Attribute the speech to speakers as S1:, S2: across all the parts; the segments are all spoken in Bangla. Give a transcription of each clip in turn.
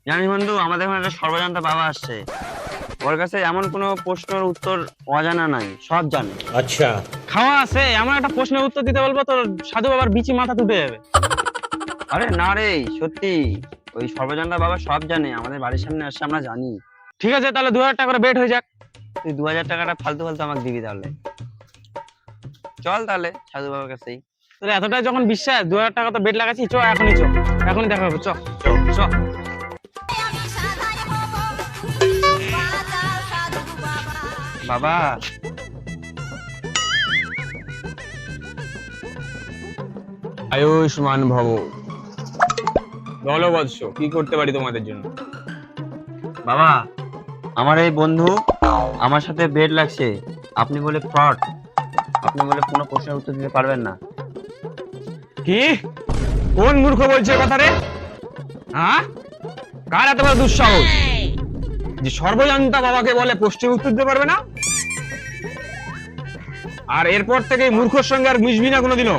S1: জানিস বন্ধু, আমাদের এখানে একটা সর্বজান্তা বাবা আসছে। ওর কাছে এমন কোনো প্রশ্নের উত্তর অজানা নাই, সব জানে।
S2: अच्छा।
S3: খাওয়া আছে এমন একটা প্রশ্নের উত্তর দিতে বলবো তোর সাধু বাবার বিচি মাথা তুলে যাবে।
S1: আরে না রে, সত্যি ওই সর্বজান্তা বাবা সব জানে। আমাদের বাড়ির সামনে আসছে, আমরা জানি।
S3: ঠিক আছে, তাহলে 2000 টাকা করে বেট হয়ে যাক।
S1: তুই 2000 টাকাটা ফালতু ফালতু আমাকে দিবি তাহলে। চল তাহলে সাধু বাবার কাছেই।
S3: তোর এতটাই যখন বিশ্বাস, 2000 টাকা তো বেট লাগাচ্ছি, চ এখনই চ, এখনই দেখা হবে, চ চ চ।
S1: বাবা,
S3: আয়ুষ্মান ভব। বলো বৎস, কি করতে পারি তোমাদের জন্য?
S1: বাবা, আমার এই বন্ধু আমার সাথে বেড লাগছে। আপনি বলে ফ্রড, আপনি বলে কোনো প্রশ্নের উত্তর দিতে পারবেন না।
S3: কি? কোন মূর্খ বলছে এ কথা রে? হ্যাঁ, কার এত বড় দুঃসাহস যে সর্বজান্তা বাবাকে বলে প্রশ্নের উত্তর দিতে পারবে না? আর এরপর থেকে এই মূর্খর সঙ্গে আর মিশবি না কোনোদিনও।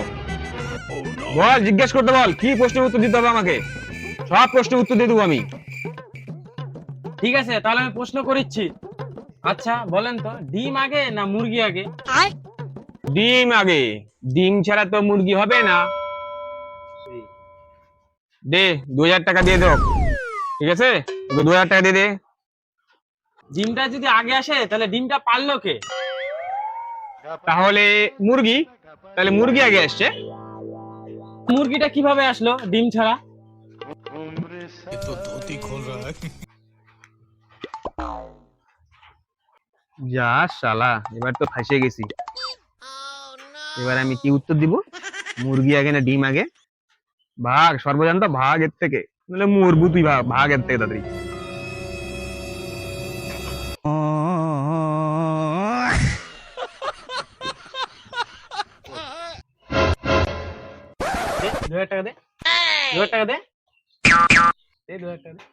S3: বল, জিজ্ঞেস করতে বল, কি প্রশ্নের উত্তর দিতে হবে আমাকে? সব প্রশ্নের উত্তর দিয়ে দেবো আমি। ঠিক আছে, তাহলে আমি প্রশ্ন করিচ্ছি। আচ্ছা বলেন তো, ডিম আগে না মুরগি আগে? ডিম আগে। ডিম ছাড়া তো মুরগি হবে না। দে, 2000 টাকা দিয়ে দাও। ঠিক আছে, তোকে 2000 টাকা দিয়ে দে। ডিমটা যদি আগে আসে তাহলে ডিমটা পারলো কে? তাহলে মুরগি। তাহলে মুরগি আগে আসছে। মুরগিটা কিভাবে আসলো ডিম ছাড়া?
S2: ये तो धोती खोल रहा है।
S3: যা শালা, এবার তো ফাঁসে গেছি। এবার আমি কি উত্তর দিব? মুরগি আগে না ডিম আগে? ভাগ সর্বজান্তা, ভাগ এর থেকে, বলে মরবু তুই, ভাগ ভাগ এর থেকে তাড়াতাড়ি। দে, 2000 টাকা দে, 2000 টাকা দে, দে 2000 টাকা দে।